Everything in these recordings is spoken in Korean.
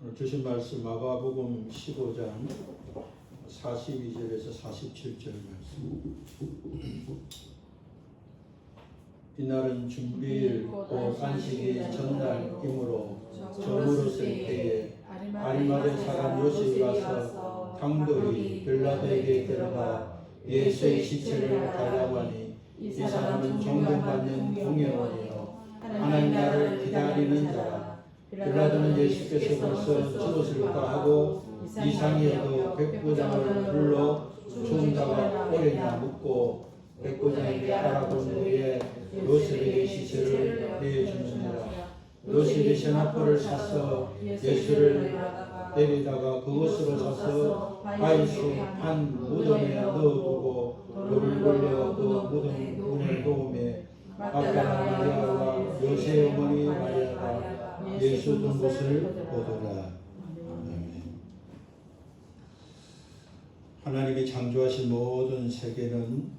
오늘 주신 말씀 마가복음 15장 42절에서 47절 말씀. 이날은 준비일 곧 안식일 전날이므로 저물었을 때에 아리마대 사람 요셉이 와서 당돌이 빌라도에게 들어가 예수의 시체를 달라고 하니 이 사람은 존경받는 공회원이요 하나님 나라를 기다리는 자라. 빌라도는 예수께서 벌써 죽었을까 하고 이상이어도 백부장을 불러 죽은 자가 오래나 묻고 백부장에게 알아본 후에 요셉에게 시체를 내주느니라. 요셉이 세마포를 사서 예수를 내리다가 그곳으로 사서 바위수 한 무덤에 넣어두고 돌을 굴려 그 무덤 문에 놓음에 막달라 마리아와 요셉의 어머니 마리아가 예수 둔 곳을 보더라. 아멘. 하나님이 창조하신 모든 세계는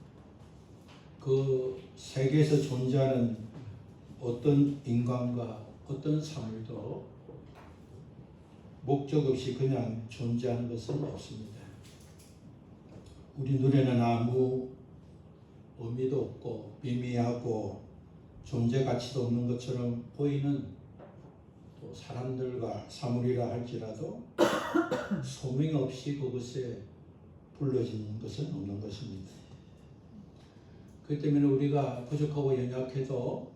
그 세계에서 존재하는 어떤 인간과 어떤 사물도 목적 없이 그냥 존재하는 것은 없습니다. 우리 눈에는 아무 의미도 없고 미미하고 존재 가치도 없는 것처럼 보이는 또 사람들과 사물이라 할지라도 소명 없이 그것에 불러진 것은 없는 것입니다. 그렇기 때문에 우리가 부족하고 연약해도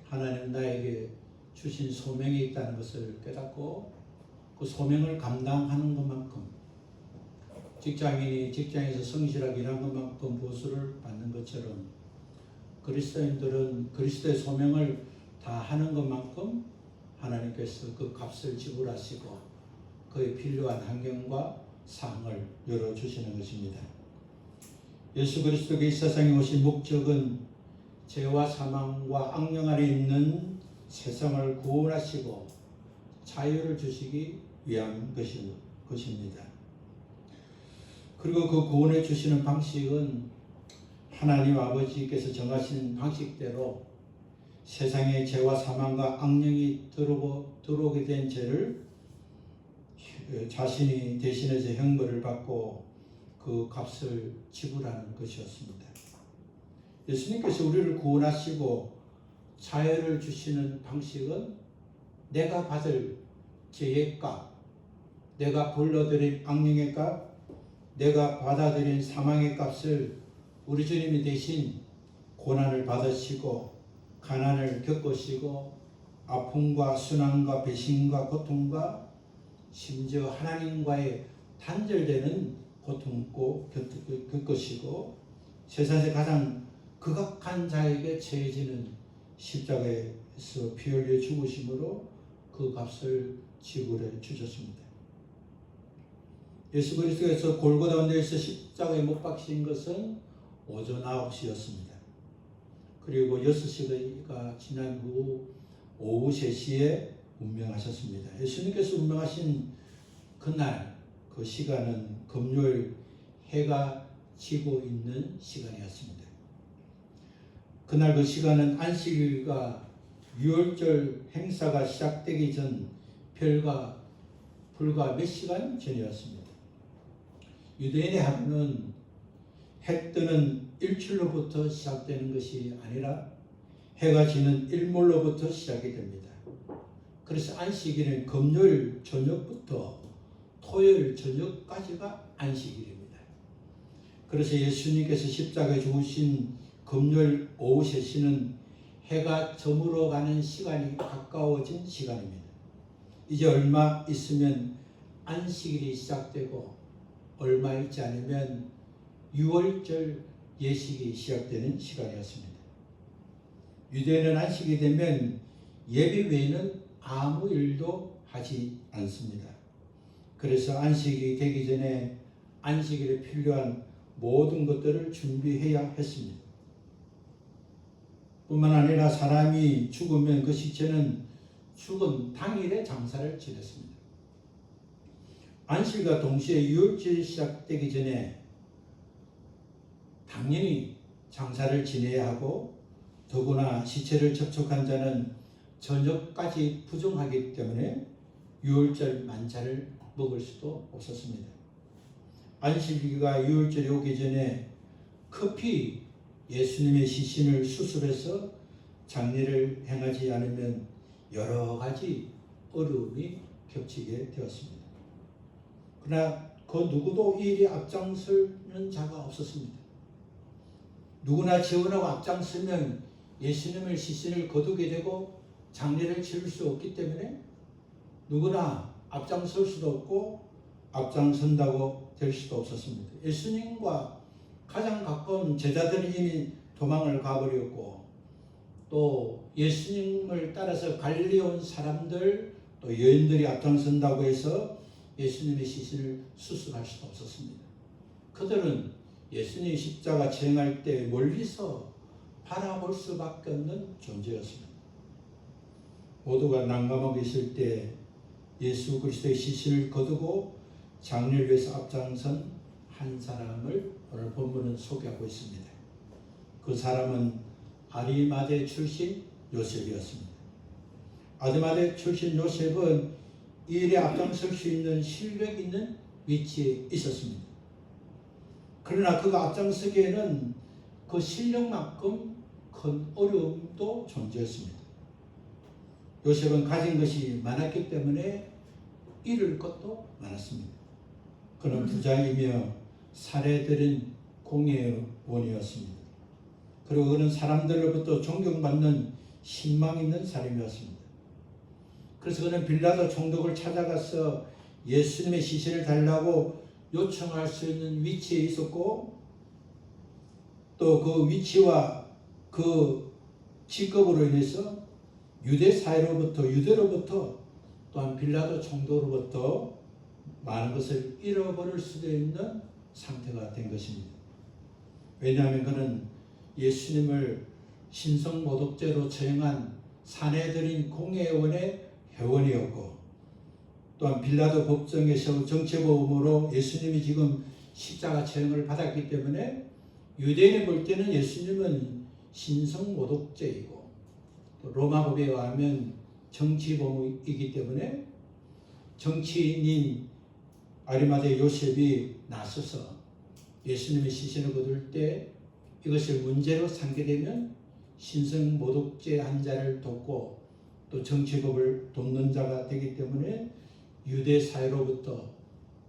하나님 나에게 주신 소명이 있다는 것을 깨닫고 그 소명을 감당하는 것만큼 직장인이 직장에서 성실하게 일한 것만큼 보수를 받는 것처럼 그리스도인들은 그리스도의 소명을 다 하는 것만큼 하나님께서 그 값을 지불하시고 그에 필요한 환경과 상을 열어주시는 것입니다. 예수 그리스도가 이 세상에 오신 목적은 죄와 사망과 악령 아래 있는 세상을 구원하시고 자유를 주시기 위한 것입니다. 그리고 그 구원해 주시는 방식은 하나님 아버지께서 정하신 방식대로 세상의 죄와 사망과 악령이 들어오게 된 죄를 자신이 대신해서 형벌을 받고 그 값을 지불하는 것이었습니다. 예수님께서 우리를 구원하시고 자유를 주시는 방식은 내가 받을 죄의 값, 내가 불러들인 악령의 값, 내가 받아들인 사망의 값을 우리 주님이 대신 고난을 받으시고 가난을 겪으시고 아픔과 순환과 배신과 고통과 심지어 하나님과의 단절되는 고통도 겪으시고 세상에서 가장 극악한 자에게 처해지는 십자가에서 피 흘려 죽으심으로 그 값을 지불해 주셨습니다. 예수 그리스도께서 골고다 언덕에서 십자가에 못 박힌 것은 오전 9시였습니다. 그리고 6시가 지난 후 오후 3시에 운명하셨습니다. 예수님께서 운명하신 그날 그 시간은 금요일 해가 지고 있는 시간이었습니다. 그날 그 시간은 안식일과 유월절 행사가 시작되기 전 불과 몇 시간 전이었습니다. 유대인의 하루는 해 뜨는 일출로부터 시작되는 것이 아니라 해가 지는 일몰로부터 시작이 됩니다. 그래서 안식일은 금요일 저녁부터 토요일 저녁까지가 안식일입니다. 그래서 예수님께서 십자가에 죽으신 금요일 오후 3시는 해가 저물어가는 시간이 가까워진 시간입니다. 이제 얼마 있으면 안식일이 시작되고 얼마 있지 않으면 유월절 예식이 시작되는 시간이었습니다. 유대인은 안식이 되면 예배 외에는 아무 일도 하지 않습니다. 그래서 안식이 되기 전에 안식일에 필요한 모든 것들을 준비해야 했습니다. 뿐만 아니라 사람이 죽으면 그 시체는 죽은 당일에 장사를 지냈습니다. 안식일과 동시에 유월절이 시작되기 전에 당연히 장사를 지내야 하고 더구나 시체를 접촉한 자는 저녁까지 부정하기 때문에 유월절 만찬을 먹을 수도 없었습니다. 안식일과 유월절이 오기 전에 급히 예수님의 시신을 수술해서 장례를 행하지 않으면 여러 가지 어려움이 겹치게 되었습니다. 그러나 그 누구도 이 일에 앞장서는 자가 없었습니다. 누구나 지원하고 앞장서면 예수님의 시신을 거두게 되고 장례를 치를 수 없기 때문에 누구나 앞장설 수도 없고 앞장선다고 될 수도 없었습니다. 예수님과 가장 가까운 제자들이 이미 도망을 가버렸고 또 예수님을 따라서 갈릴리 온 사람들 또 여인들이 앞장선다고 해서 예수님의 시신을 수술할 수도 없었습니다. 그들은 예수님의 십자가 체행할 때 멀리서 바라볼 수밖에 없는 존재였습니다. 모두가 난감하고 있을 때 예수 그리스도의 시신을 거두고 장례를 위해서 앞장선 한 사람을 오늘 본문은 소개하고 있습니다. 그 사람은 아리마대 출신 요셉이었습니다. 아리마대 출신 요셉은 이 일에 앞장설 수 있는 실력 있는 위치에 있었습니다. 그러나 그가 앞장서기에는 그 실력만큼 큰 어려움도 존재했습니다. 요셉은 가진 것이 많았기 때문에 잃을 것도 많았습니다. 그는 부자이며 살해들인 공회원이었습니다. 그리고 그는 사람들로부터 존경받는 신망 있는 사람이었습니다. 그래서 그는 빌라도 총독을 찾아가서 예수님의 시신을 달라고 요청할 수 있는 위치에 있었고 또 그 위치와 그 직급으로 인해서 유대로부터 또한 빌라도 총독으로부터 많은 것을 잃어버릴 수도 있는 상태가 된 것입니다. 왜냐하면 그는 예수님을 신성모독죄로 처형한 사내들인 공회원의 회원이었고 또한 빌라도 법정에서 정체보험으로 예수님이 지금 십자가 처형을 받았기 때문에 유대인이 볼 때는 예수님은 신성모독죄이고 또 로마법에 의하면 정치범이기 때문에 정치인인 아리마대 요셉이 나서서 예수님의 시신을 거둘 때 이것을 문제로 삼게 되면 신성모독죄 한 자를 돕고 또 정치법을 돕는 자가 되기 때문에 유대 사회로부터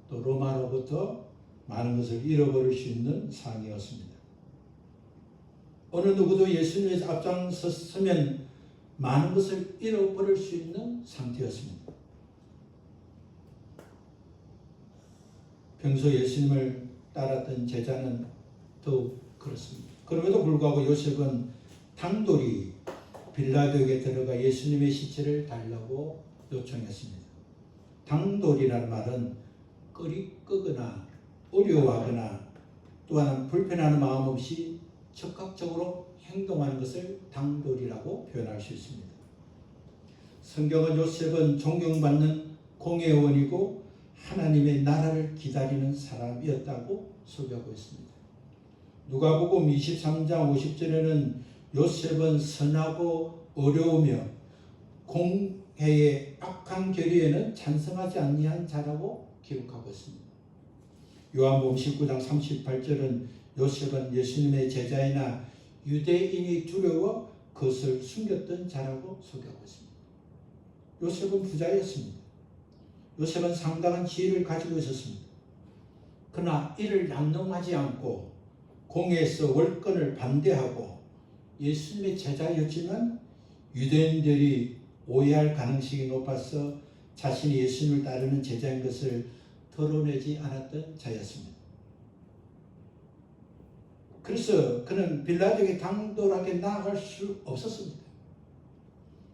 또 로마로부터 많은 것을 잃어버릴 수 있는 상황이었습니다. 어느 누구도 예수님의 앞장섰으면 많은 것을 잃어버릴 수 있는 상태였습니다. 평소 예수님을 따랐던 제자는 더욱 그렇습니다. 그럼에도 불구하고 요셉은 당돌이 빌라도에게 들어가 예수님의 시체를 달라고 요청했습니다. 당돌이라는 말은 끄거나 어려워하거나 또한 불편한 마음 없이 적극적으로 행동하는 것을 당돌이라고 표현할 수 있습니다. 성경은 요셉은 존경받는 공회원이고 하나님의 나라를 기다리는 사람이었다고 소개하고 있습니다. 누가복음 23장 50절에는 요셉은 선하고 어려우며 공회의 악한 결의에는 찬성하지 아니한 자라고 기록하고 있습니다. 요한복음 19장 38절은 요셉은 예수님의 제자이나 유대인이 두려워 그것을 숨겼던 자라고 소개하고 있습니다. 요셉은 부자였습니다. 요셉은 상당한 지혜를 가지고 있었습니다. 그러나 이를 남용하지 않고 공회에서 월권을 반대하고 예수님의 제자였지만 유대인들이 오해할 가능성이 높아서 자신이 예수님을 따르는 제자인 것을 드러내지 않았던 자였습니다. 그래서 그는 빌라도에게 당돌하게 나아갈 수 없었습니다.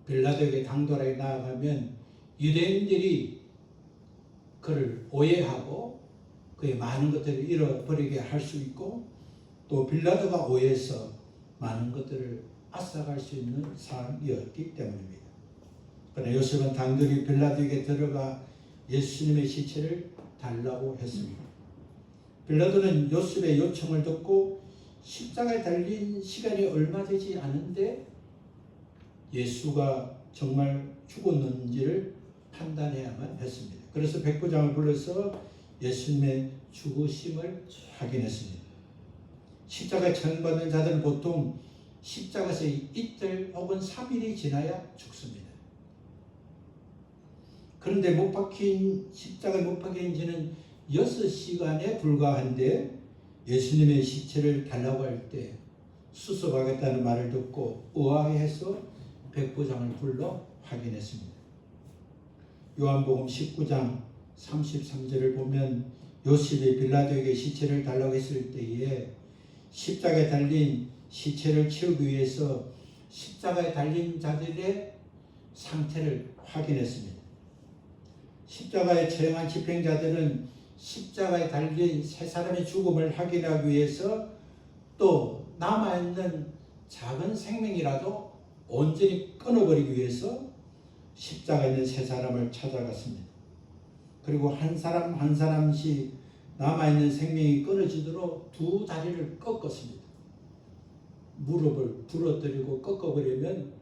빌라도에게 당돌하게 나아가면 유대인들이 그를 오해하고 그의 많은 것들을 잃어버리게 할 수 있고 또 빌라도가 오해해서 많은 것들을 앗아갈 수 있는 상황이었기 때문입니다. 그러나 요셉은 당돌이 빌라도에게 들어가 예수님의 시체를 달라고 했습니다. 빌라도는 요셉의 요청을 듣고 십자가에 달린 시간이 얼마 되지 않은데 예수가 정말 죽었는지를 판단해야만 했습니다. 그래서 백부장을 불러서 예수님의 죽으심을 확인했습니다. 십자가에 처형받는 자들은 보통 십자가에서 이틀 혹은 3일이 지나야 죽습니다. 그런데 십자가에 못 박힌 지는 6시간에 불과한데 예수님의 시체를 달라고 할 때 수습하겠다는 말을 듣고 의아해서 백부장을 불러 확인했습니다. 요한복음 19장 33절을 보면 요셉이 빌라도에게 시체를 달라고 했을 때에 십자가에 달린 시체를 치우기 위해서 십자가에 달린 자들의 상태를 확인했습니다. 십자가에 처형한 집행자들은 십자가에 달린 세 사람의 죽음을 확인하기 위해서 또 남아있는 작은 생명이라도 온전히 끊어버리기 위해서 십자가에 있는 세 사람을 찾아갔습니다. 그리고 한 사람 한 사람씩 남아있는 생명이 끊어지도록 두 다리를 꺾었습니다. 무릎을 부러뜨리고 꺾어버리면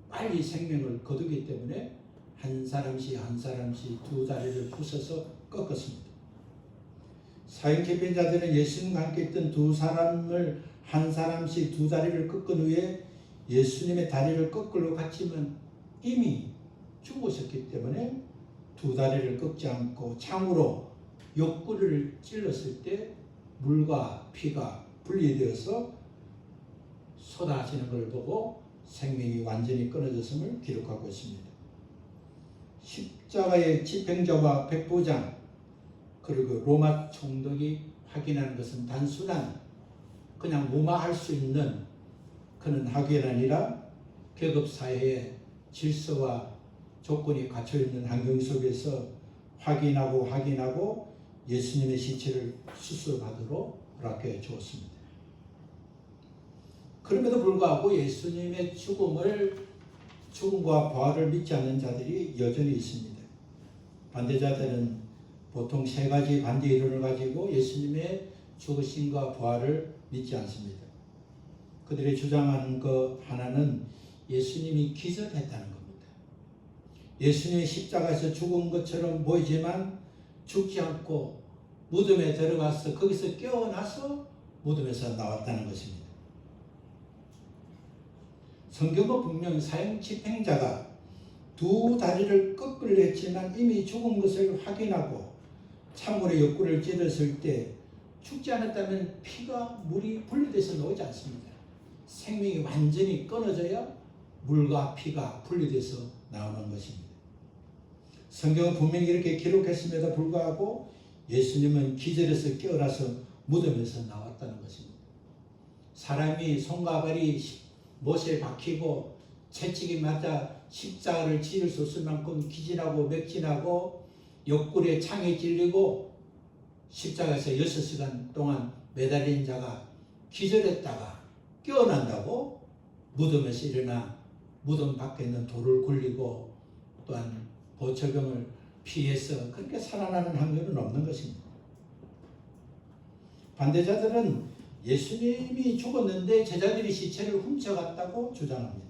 빨리 생명을 거두기 때문에 한 사람씩 한 사람씩 두 다리를 부숴서 꺾었습니다. 사형 집행자들은 예수님과 함께 있던 두 사람을 한 사람씩 두 다리를 꺾은 후에 예수님의 다리를 꺾으러 갔지만 이미 죽으셨기 때문에 두 다리를 꺾지 않고 창으로 옆구리를 찔렀을 때 물과 피가 분리되어서 쏟아지는 걸 보고 생명이 완전히 끊어졌음을 기록하고 있습니다. 십자가의 집행자와 백부장 그리고 로마 총독이 확인하는 것은 단순한 그냥 무마할 수 있는 그런 확인이 아니라 계급사회의 질서와 조건이 갖춰있는 환경 속에서 확인하고 예수님의 시체를 수습하도록 허락해 주었습니다. 그럼에도 불구하고 예수님의 죽음과 부활을 믿지 않는 자들이 여전히 있습니다. 반대자들은 보통 세 가지 반대 이론을 가지고 예수님의 죽으심과 부활을 믿지 않습니다. 그들이 주장하는 것 하나는 예수님이 기절했다는 겁니다. 예수님이 십자가에서 죽은 것처럼 보이지만 죽지 않고 무덤에 들어가서 거기서 깨어나서 무덤에서 나왔다는 것입니다. 성경은 분명히 사형 집행자가 두 다리를 꺾으려 했지만 이미 죽은 것을 확인하고 창으로 옆구리를 찔렀을 때 죽지 않았다면 피가 물이 분리돼서 나오지 않습니다. 생명이 완전히 끊어져야 물과 피가 분리돼서 나오는 것입니다. 성경은 분명히 이렇게 기록했음에도 불구하고 예수님은 기절해서 깨어나서 무덤에서 나왔다는 것입니다. 사람이 손과 발이 못에 박히고 채찍이 맞아 십자가를 지을 수 없을 만큼 기진하고 맥진하고 옆구리에 창에 찔리고 십자가에서 6시간 동안 매달린 자가 기절했다가 깨어난다고 무덤에서 일어나 무덤 밖에 있는 돌을 굴리고 또한 보철병을 피해서 그렇게 살아나는 확률은 없는 것입니다. 반대자들은 예수님이 죽었는데 제자들이 시체를 훔쳐갔다고 주장합니다.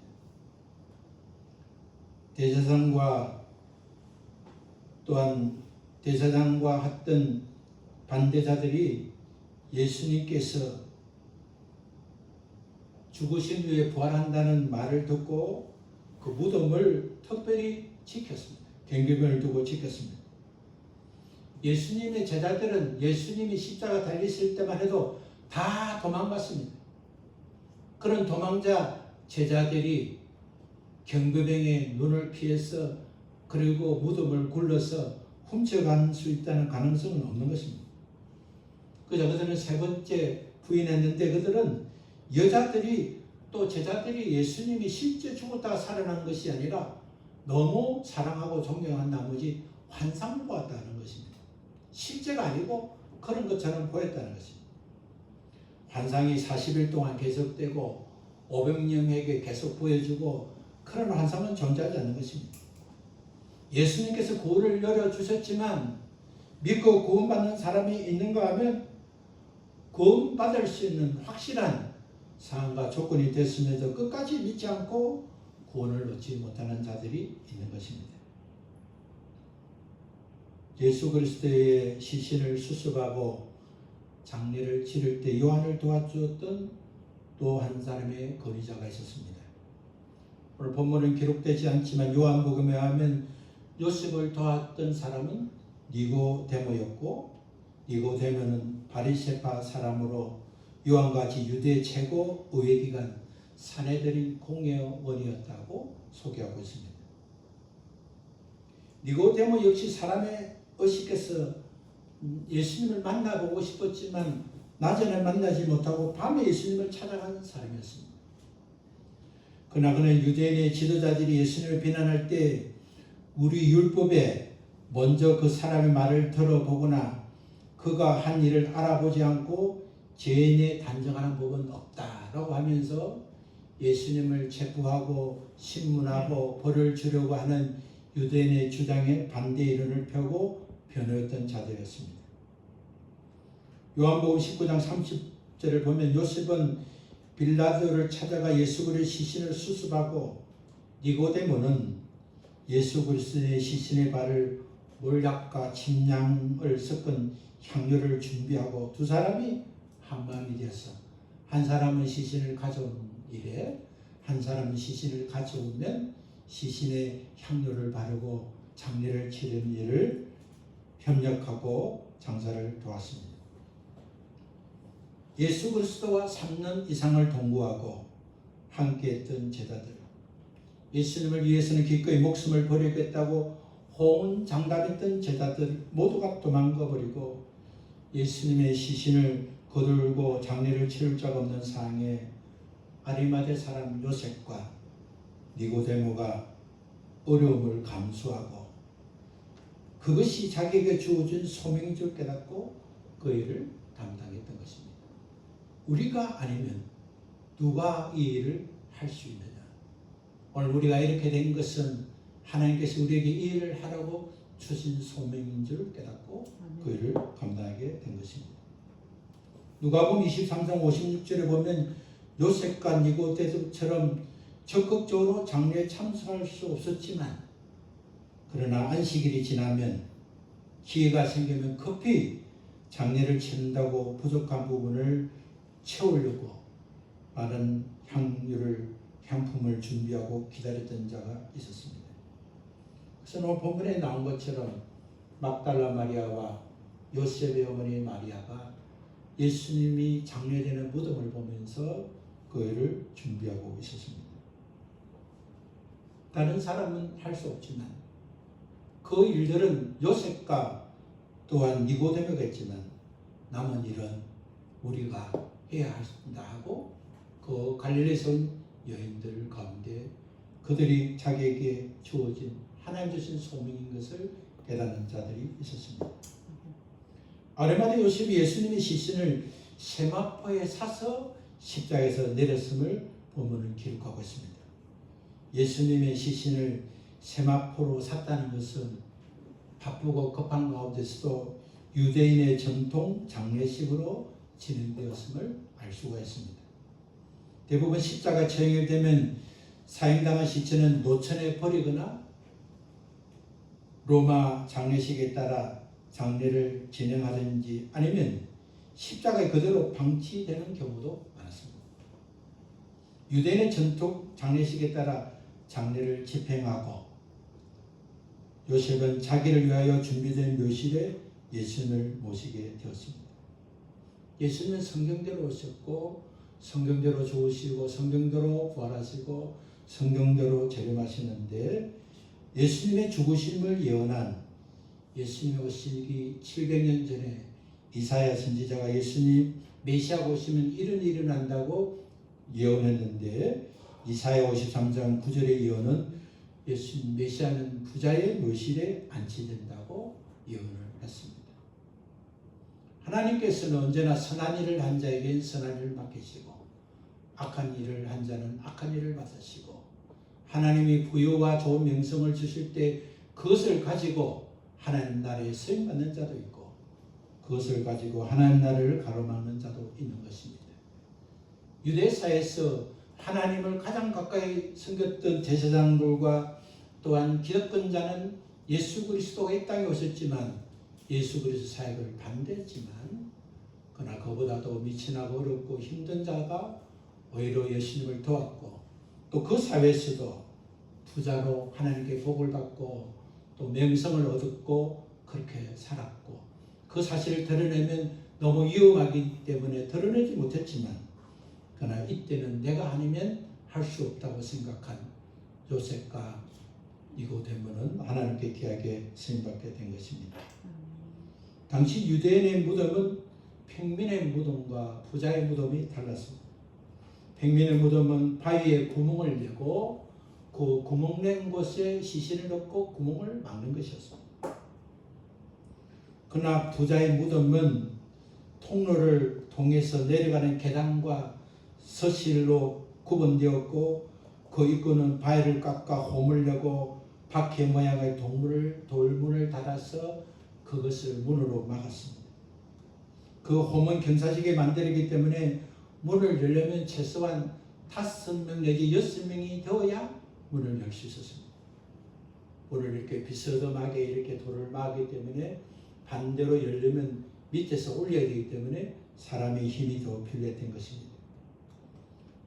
대제사장과 또한 대제사장과 했던 반대자들이 예수님께서 죽으신 후에 부활한다는 말을 듣고 그 무덤을 특별히 지켰습니다. 경계병을 두고 지켰습니다. 예수님의 제자들은 예수님이 십자가 달리실 때만 해도 다 도망갔습니다. 그런 도망자 제자들이 경비병의 눈을 피해서 그리고 무덤을 굴러서 훔쳐갈 수 있다는 가능성은 없는 것입니다. 그저 그들은 세 번째 부인했는데 그들은 여자들이 또 제자들이 예수님이 실제 죽었다가 살아난 것이 아니라 너무 사랑하고 존경한 나머지 환상을 보았다는 것입니다. 실제가 아니고 그런 것처럼 보였다는 것입니다. 환상이 40일 동안 계속되고 500명에게 계속 보여주고 그런 환상은 존재하지 않는 것입니다. 예수님께서 구원을 열어주셨지만 믿고 구원받는 사람이 있는가 하면 구원받을 수 있는 확실한 상황과 조건이 됐음에도 끝까지 믿지 않고 구원을 얻지 못하는 자들이 있는 것입니다. 예수 그리스도의 시신을 수습하고 장례를 치를 때 요한을 도와주었던 또 한 사람의 권위자가 있었습니다. 오늘 본문은 기록되지 않지만 요한복음에 하면 요셉을 도왔던 사람은 니고데모였고, 니고데모는 바리새파 사람으로 요한같이 유대 최고 의회기관 산헤드린 공회원이었다고 소개하고 있습니다. 니고데모 역시 사람의 의식에서 예수님을 만나보고 싶었지만 낮에는 만나지 못하고 밤에 예수님을 찾아가는 사람이었습니다. 그러나 그는 유대인의 지도자들이 예수님을 비난할 때 우리 율법에 먼저 그 사람의 말을 들어보거나 그가 한 일을 알아보지 않고 죄인에 단정하는 법은 없다라고 하면서 예수님을 체포하고 신문하고 벌을 주려고 하는 유대인의 주장에 반대 이론을 펴고 변호했던 자들이었습니다. 요한복음 19장 30절을 보면 요셉은 빌라도를 찾아가 예수 그리스도의 시신을 수습하고 니고데모는 예수 그리스도의 시신의 발을 몰약과 침향을 섞은 향료를 준비하고 두 사람이 한 마음이 되었어. 한 사람은 시신을 가져온 일에 한 사람은 시신을 가져오면 시신에 향료를 바르고 장례를 치르는 일을 협력하고 장사를 도왔습니다. 예수 그리스도와 3년 이상을 동거하고 함께했던 제자들, 예수님을 위해서는 기꺼이 목숨을 버리겠다고 호언장담했던 제자들 모두가 도망가버리고 예수님의 시신을 거들고 장례를 치를 자가 없는 상황에 아리마대 사람 요셉과 니고데모가 어려움을 감수하고 그것이 자기에게 주어진 소명인 줄 깨닫고 그 일을 감당했던 것입니다. 우리가 아니면 누가 이 일을 할 수 있느냐? 오늘 우리가 이렇게 된 것은 하나님께서 우리에게 이 일을 하라고 주신 소명인 줄 깨닫고 그 일을 감당하게 된 것입니다. 누가복음 23장 56절에 보면 요셉과 니고데모처럼 적극적으로 장례에 참석할 수 없었지만 그러나 안식일이 지나면 기회가 생기면 급히 장례를 치른다고 부족한 부분을 채우려고 많은 향품을 준비하고 기다렸던 자가 있었습니다. 그래서 오늘 본문에 나온 것처럼 막달라 마리아와 요셉의 어머니 마리아가 예수님이 장례되는 무덤을 보면서 그 일을 준비하고 있었습니다. 다른 사람은 할 수 없지만 그 일들은 요셉과 또한 니고데모가 있지만 남은 일은 우리가 해야 한다 하고 그 갈릴리에서 온 여인들 가운데 그들이 자기에게 주어진 하나님 주신 소명인 것을 깨닫는 자들이 있었습니다. 아리마대 요셉이 예수님의 시신을 세마포에 사서 십자가에서 내렸음을 본문은 기록하고 있습니다. 예수님의 시신을 세마포로 샀다는 것은 바쁘고 급한 가운데서도 유대인의 전통 장례식으로 진행되었음을 알 수가 있습니다. 대부분 십자가 처형이 되면 사형당한 시체는 노천에 버리거나 로마 장례식에 따라 장례를 진행하든지 아니면 십자가에 그대로 방치되는 경우도 많았습니다. 유대인의 전통 장례식에 따라 장례를 집행하고 요셉은 자기를 위하여 준비된 묘실에 예수님을 모시게 되었습니다. 예수님은 성경대로 오셨고 성경대로 죽으시고 성경대로 부활하시고 성경대로 재림하시는데 예수님의 죽으심을 예언한 예수님이 오시기 700년 전에 이사야 선지자가 예수님 메시아가 오시면 이런 일이 일어난다고 예언했는데 이사야 53장 9절의 예언은 예수님 메시아는 부자의 묘실에 안치된다고 예언을 했습니다. 하나님께서는 언제나 선한 일을 한 자에겐 선한 일을 맡기시고 악한 일을 한 자는 악한 일을 받으시고 하나님이 부유와 좋은 명성을 주실 때 그것을 가지고 하나님 나라에 수임받는 자도 있고 그것을 가지고 하나님 나라를 가로막는 자도 있는 것입니다. 유대사에서 하나님을 가장 가까이 섬겼던 제사장들과 또한 기득권자는 예수 그리스도가 이 땅에 오셨지만 예수 그리스도 사역을 반대했지만 그러나 그보다도 미천하고 어렵고 힘든 자가 오히려 예수님을 도왔고 또 그 사회에서도 부자로 하나님께 복을 받고 또 명성을 얻었고 그렇게 살았고 그 사실을 드러내면 너무 위험하기 때문에 드러내지 못했지만 그러나 이때는 내가 아니면 할 수 없다고 생각한 요셉과 니고데모는 하나님께 귀하게 쓰임받게 된 것입니다. 당시 유대인의 무덤은 평민의 무덤과 부자의 무덤이 달랐습니다. 평민의 무덤은 바위에 구멍을 내고 그 구멍 낸 곳에 시신을 넣고 구멍을 막는 것이었습니다. 그러나 부자의 무덤은 통로를 통해서 내려가는 계단과 서실로 구분되었고 그 입구는 바위를 깎아 홈을 내고 바퀴 모양의 돌문을 달아서 그것을 문으로 막았습니다. 그 홈은 경사지게 만들기 때문에 문을 열려면 최소한 5명 내지 6명이 되어야 문을 열 수 있었습니다. 문을 이렇게 비스듬하게 이렇게 돌을 막기 때문에 반대로 열려면 밑에서 올려야 되기 때문에 사람의 힘이 더 필요했던 것입니다.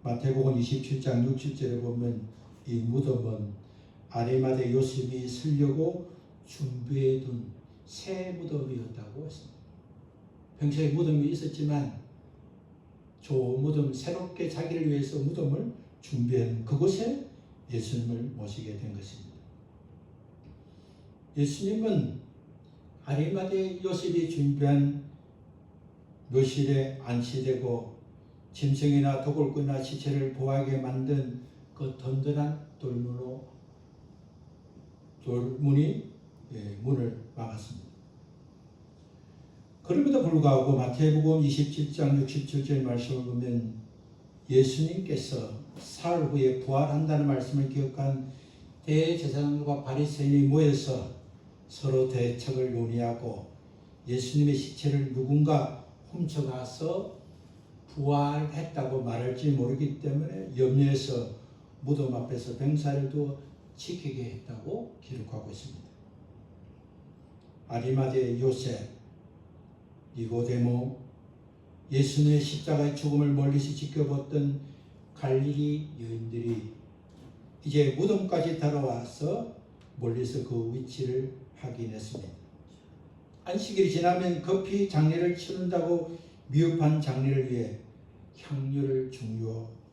마태복음 27장 60절에 보면 이 무덤은 아리마대 요셉이 쓰려고 준비해둔 새 무덤이었다고 했습니다. 평소에 무덤이 있었지만 저 무덤 새롭게 자기를 위해서 무덤을 준비한 그곳에 예수님을 모시게 된 것입니다. 예수님은 아리마대 요셉이 준비한 묘실에 안치되고 짐승이나 도굴꾼이나 시체를 보호하게 만든 그 든든한 돌문이 문을 막았습니다. 그럼에도 불구하고 마태복음 27장 67절 말씀을 보면 예수님께서 사흘 후에 부활한다는 말씀을 기억한 대제사장과 바리새인이 모여서 서로 대척을 논의하고 예수님의 시체를 누군가 훔쳐가서 부활했다고 말할지 모르기 때문에 염려해서 무덤 앞에서 병사를 두어 지키게 했다고 기록하고 있습니다. 아리마대 요셉, 니고데모, 예수님의 십자가의 죽음을 멀리서 지켜봤던 갈릴리 여인들이 이제 무덤까지 따라와서 멀리서 그 위치를 확인했습니다. 안식일이 지나면 급히 장례를 치른다고 미흡한 장례를 위해 향유를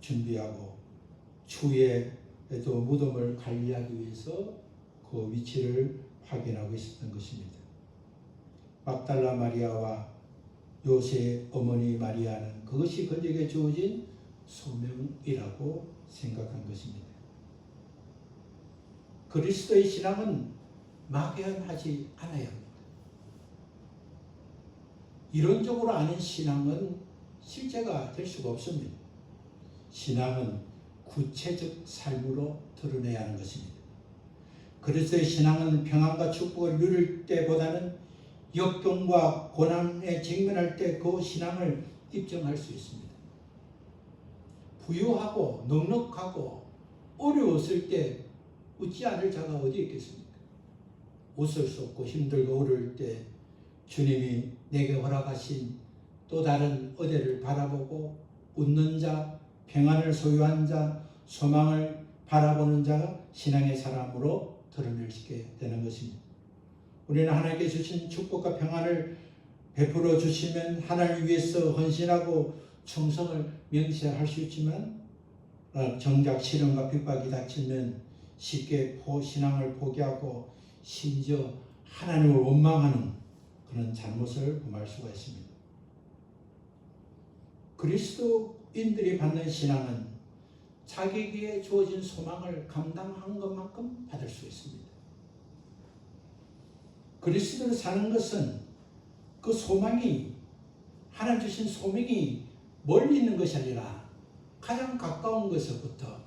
준비하고 추후에도 무덤을 관리하기 위해서 그 위치를 확인하고 있었던 것입니다. 막달라 마리아와 요셉의 어머니 마리아는 그것이 그들에게 주어진 소명이라고 생각한 것입니다. 그리스도의 신앙은 막연하지 않아야 합니다. 이론적으로 아는 신앙은 실제가 될 수가 없습니다. 신앙은 구체적 삶으로 드러내야 하는 것입니다. 그리스도의 신앙은 평안과 축복을 누릴 때보다는 역경과 고난에 직면할 때 그 신앙을 입증할 수 있습니다. 부유하고 넉넉하고 어려웠을 때 웃지 않을 자가 어디 있겠습니까? 웃을 수 없고 힘들고 어려울 때 주님이 내게 허락하신 또 다른 의대를 바라보고 웃는 자, 평안을 소유한 자, 소망을 바라보는 자가 신앙의 사람으로 드러낼 수 있게 되는 것입니다. 우리는 하나님께 주신 축복과 평안을 베풀어 주시면 하나님을 위해서 헌신하고 충성을 명시할 수 있지만 정작 시련과 핍박이 닥치면 쉽게 신앙을 포기하고 심지어 하나님을 원망하는 그런 잘못을 범할 수가 있습니다. 그리스도인들이 받는 신앙은 자기에게 주어진 소망을 감당한 것만큼 받을 수 있습니다. 그리스도를 사는 것은 그 소망이 하나님 주신 소명이 멀리 있는 것이 아니라 가장 가까운 것에서부터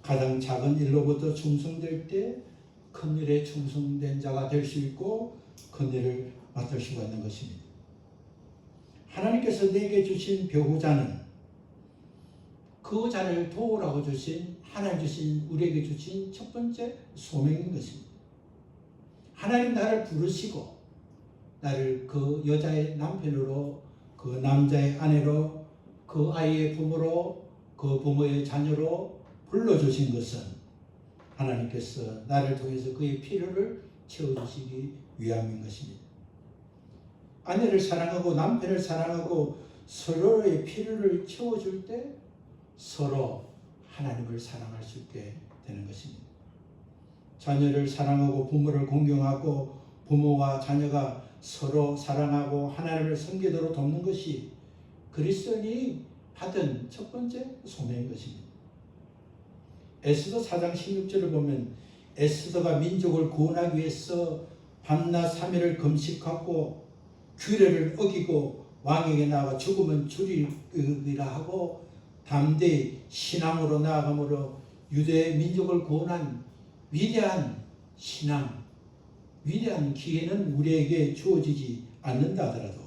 가장 작은 일로부터 충성될 때 큰 일에 충성된 자가 될 수 있고 큰 일을 맡을 수가 있는 것입니다. 하나님께서 내게 주신 배우자는 그 자를 도우라고 주신 하나님 주신 우리에게 주신 첫 번째 소명인 것입니다. 하나님 나를 부르시고 나를 그 여자의 남편으로, 그 남자의 아내로, 그 아이의 부모로, 그 부모의 자녀로 불러주신 것은 하나님께서 나를 통해서 그의 필요를 채워주시기 위함인 것입니다. 아내를 사랑하고 남편을 사랑하고 서로의 필요를 채워줄 때 서로 하나님을 사랑할 수 있게 되는 것입니다. 자녀를 사랑하고 부모를 공경하고 부모와 자녀가 서로 사랑하고 하나님을 섬기도록 돕는 것이 그리스도인이 받은 첫 번째 소명인 것입니다. 에스더 4장 16절을 보면 에스더가 민족을 구원하기 위해서 밤낮 3일을 금식하고 규례를 어기고 왕에게 나아가 죽으면 죽이리라 하고 담대히 신앙으로 나아감으로 유대 민족을 구원한 위대한 신앙, 위대한 기회는 우리에게 주어지지 않는다 하더라도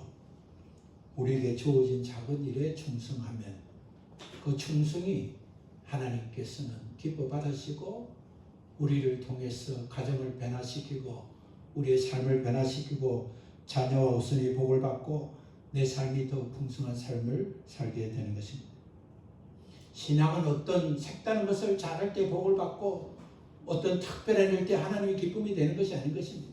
우리에게 주어진 작은 일에 충성하면 그 충성이 하나님께서는 기뻐 받으시고 우리를 통해서 가정을 변화시키고 우리의 삶을 변화시키고 자녀와 우선이 복을 받고 내 삶이 더 풍성한 삶을 살게 되는 것입니다. 신앙은 어떤 색다른 것을 잘할 때 복을 받고 어떤 특별한 일 때 하나님의 기쁨이 되는 것이 아닌 것입니다.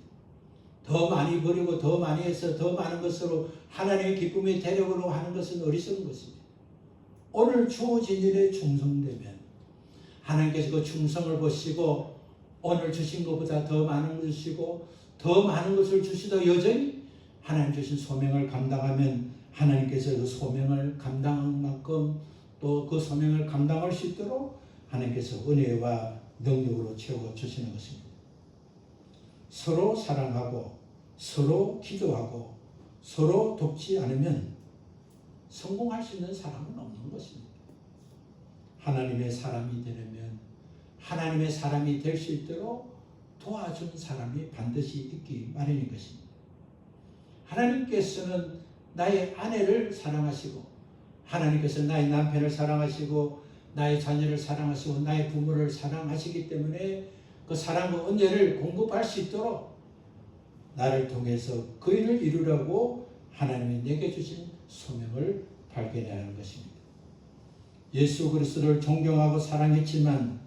더 많이 버리고 더 많이 해서 더 많은 것으로 하나님의 기쁨이 되려고 하는 것은 어리석은 것입니다. 오늘 주어진 일에 충성되면 하나님께서 그 충성을 보시고 오늘 주신 것보다 더 많은 것을 주시고 더 많은 것을 주시더 여전히 하나님 주신 소명을 감당하면 하나님께서 그 소명을 감당한 만큼 또 그 소명을 감당할 수 있도록 하나님께서 은혜와 능력으로 채워주시는 것입니다. 서로 사랑하고 서로 기도하고 서로 돕지 않으면 성공할 수 있는 사람은 없는 것입니다. 하나님의 사람이 되려면 하나님의 사람이 될 수 있도록 도와준 사람이 반드시 있기 마련인 것입니다. 하나님께서는 나의 아내를 사랑하시고 하나님께서 나의 남편을 사랑하시고 나의 자녀를 사랑하시고 나의 부모를 사랑하시기 때문에 그 사랑과 은혜를 공급할 수 있도록 나를 통해서 그 일을 이루라고 하나님이 내게 주신 소명을 발견해야 하는 것입니다. 예수 그리스도를 존경하고 사랑했지만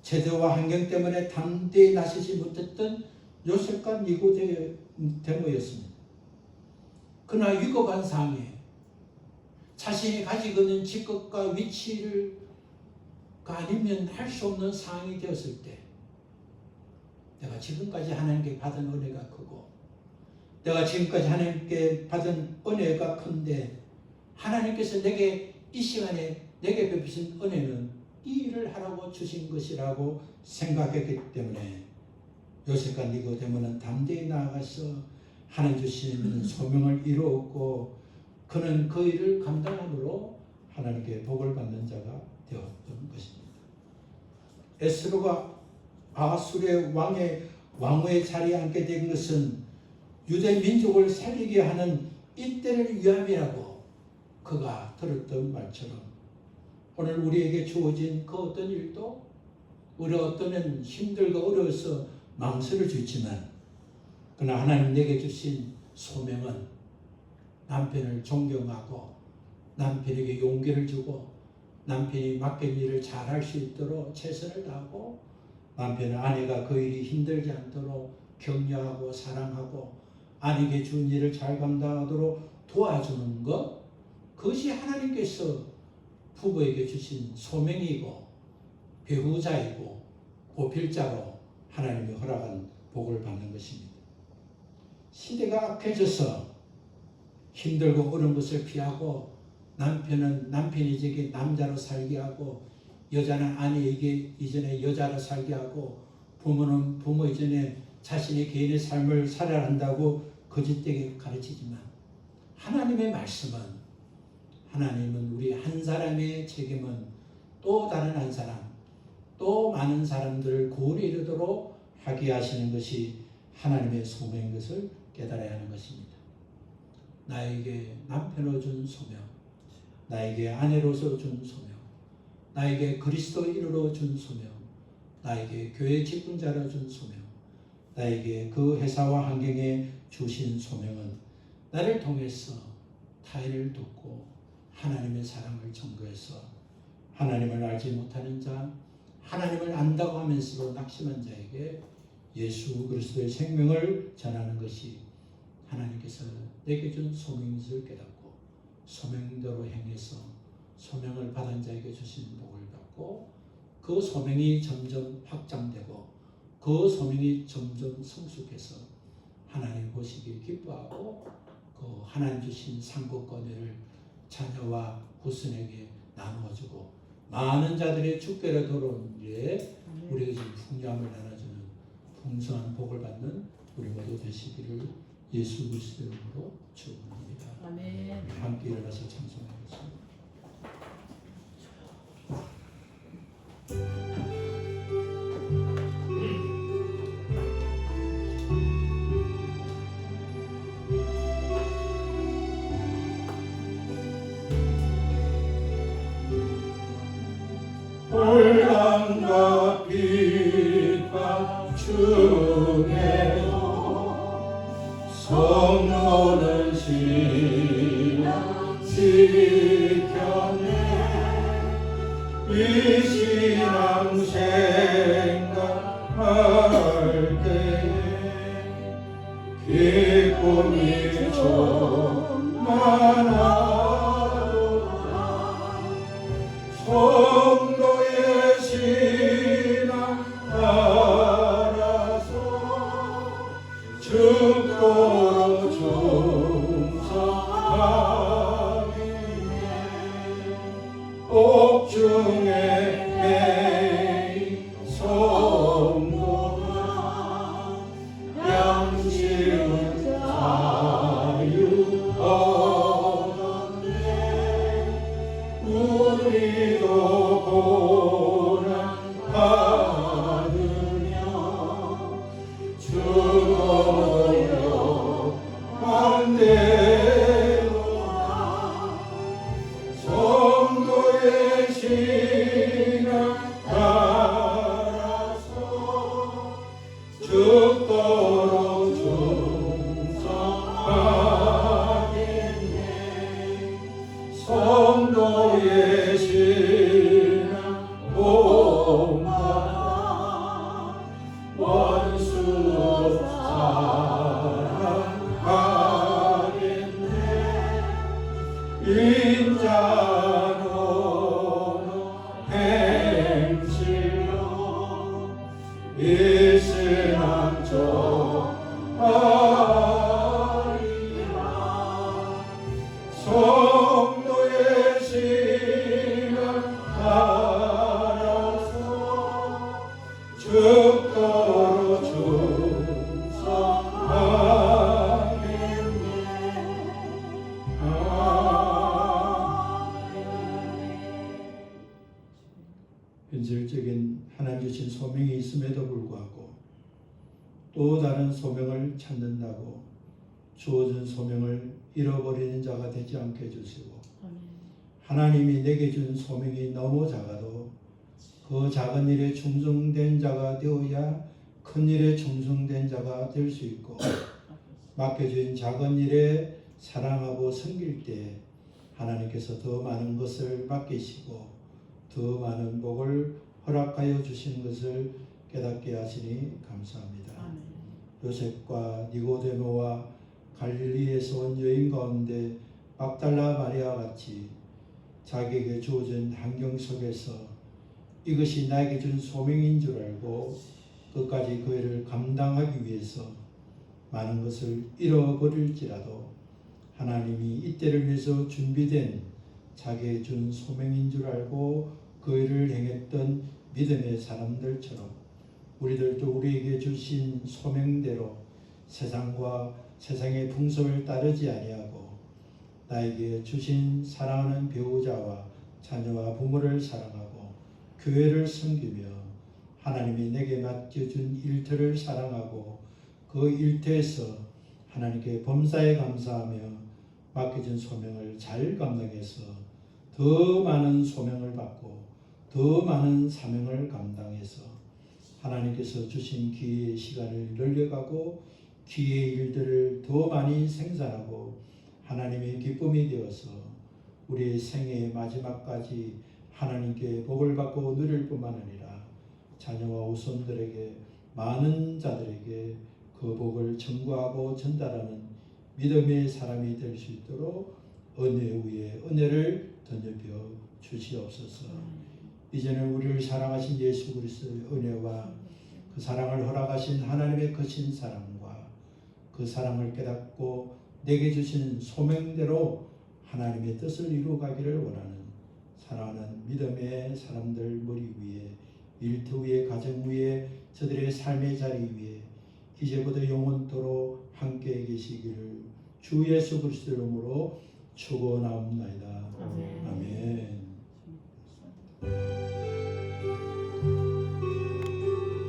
제도와 환경 때문에 담대히 나서지 못했던 요셉과 니고데모였습니다. 그러나 위급한 상황에 자신이 가지고 있는 직급과 위치가 아니면 할 수 없는 상황이 되었을 때 내가 지금까지 하나님께 받은 은혜가 크고 내가 지금까지 하나님께 받은 은혜가 큰데 하나님께서 내게 이 시간에 내게 베푸신 은혜는 이 일을 하라고 주신 것이라고 생각했기 때문에 요셉과 니고데모는 담대히 나아가서 하나님 주시는 소명을 이루었고 그는 그 일을 감당함으로 하나님께 복을 받는 자가 되었던 것입니다. 에스더가 아수르의 왕의 자리에 앉게 된 것은 유대 민족을 살리게 하는 이때를 위함이라고 그가 들었던 말처럼 오늘 우리에게 주어진 그 어떤 일도 우리가 어떠면 힘들고 어려워서 망설일 수 있지만 그러나 하나님 내게 주신 소명은 남편을 존경하고 남편에게 용기를 주고 남편이 맡긴 일을 잘할 수 있도록 최선을 다하고 남편은 아내가 그 일이 힘들지 않도록 격려하고 사랑하고 아내에게 준 일을 잘 감당하도록 도와주는 것 그것이 하나님께서 부부에게 주신 소명이고 배우자이고 보필자로 하나님이 허락한 복을 받는 것입니다. 시대가 악해져서 힘들고 어려운 것을 피하고 남편은 남편에게 남자로 살게 하고 여자는 아내에게 이전에 여자로 살게 하고 부모는 부모 이전에 자신의 개인의 삶을 살아야 한다고 거짓되게 가르치지만 하나님의 말씀은 하나님은 우리 한 사람의 책임은 또 다른 한 사람 또 많은 사람들을 구원에 이르도록 하게 하시는 것이 하나님의 소명인 것을 깨달아야 하는 것입니다. 나에게 남편으로 준 소명, 나에게 아내로서 준 소명, 나에게 그리스도인으로 준 소명, 나에게 교회 직분자로 준 소명, 나에게 그 회사와 환경에 주신 소명은 나를 통해서 타인을 돕고 하나님의 사랑을 전거해서 하나님을 알지 못하는 자, 하나님을 안다고 하면서도 낙심한 자에게 예수 그리스도의 생명을 전하는 것이 하나님께서 내게 준 소명인 줄 깨닫고 소명대로 행해서 소명을 받은 자에게 주신 복을 받고 그 소명이 점점 확장되고 그 소명이 점점 성숙해서 하나님 보시기에 기뻐하고 그 하나님 주신 상급과 은혜를 자녀와 후손에게 나누어주고 많은 자들의 주께로 돌아온 일에 우리에게 좀 풍요함을 나눠주는 풍성한 복을 받는 우리 모두 되시기를 예수 그리스도 이름으로 축원합니다. 아멘. 함께 일어나서 찬송하겠습니다. 홀강과 빛과 중에도 성도는 신앙 지켰네. 이 신앙 생각할 때에 기쁨이 충만하도다. 성도의 신앙 따라서 죽도록 충성하기에 옥중에 매인 성도가 양심은 자유 얻었네. 우리도 고난 받으며 죽어도 안되노라. 성도의 신앙 따라서 죽도록 충성하겠네. 성도의 신앙 본받아 원수 사랑하겠네. 인자노 행실로 이 신앙 좋아하리라. 성도의 신앙 따라서 죽도록 충성하겠네. 현실적인 하나님 주신 소명이 있음에도 불구하고 또 다른 소명을 찾는다고 주어진 소명을 잃어버리는 자가 되지 않게 해주시고 하나님이 내게 준 소명이 너무 작아도 그 작은 일에 충성된 자가 되어야 큰 일에 충성된 자가 될 수 있고 맡겨진 작은 일에 사랑하고 섬길 때 하나님께서 더 많은 것을 맡기시고 더 많은 복을 허락하여 주시는 것을 깨닫게 하시니 감사합니다. 요셉과 니고데모와 갈릴리에서 온 여인 가운데 막달라 마리아 같이 자기에게 주어진 환경 속에서 이것이 나에게 준 소명인 줄 알고 끝까지 그 일을 감당하기 위해서 많은 것을 잃어버릴지라도 하나님이 이때를 위해서 준비된 자기의 준 소명인 줄 알고 그 일을 행했던 믿음의 사람들처럼 우리들도 우리에게 주신 소명대로 세상과 세상의 풍속을 따르지 아니하고 나에게 주신 사랑하는 배우자와 자녀와 부모를 사랑하고 교회를 섬기며 하나님이 내게 맡겨준 일터를 사랑하고 그 일터에서 하나님께 범사에 감사하며 맡겨진 소명을 잘 감당해서 더 많은 소명을 받고 더 많은 사명을 감당해서 하나님께서 주신 기회의 시간을 늘려가고 기회의 일들을 더 많이 생산하고 하나님의 기쁨이 되어서 우리의 생애의 마지막까지 하나님께 복을 받고 누릴 뿐만 아니라 자녀와 후손들에게 많은 자들에게 그 복을 청구하고 전달하는 믿음의 사람이 될 수 있도록 은혜 위에 은혜를 덧입혀 주시옵소서. 이제는 우리를 사랑하신 예수 그리스도의 은혜와 그 사랑을 허락하신 하나님의 크신 사랑과 그 사랑을 깨닫고 내게 주신 소명대로 하나님의 뜻을 이루어가기를 원하는 사랑하는 믿음의 사람들 머리 위에, 일터 위에, 가정 위에, 저들의 삶의 자리 위에 이제부터 영원토록 함께 계시기를 주 예수 그리스도의 이름으로 축원하옵나이다. 아멘.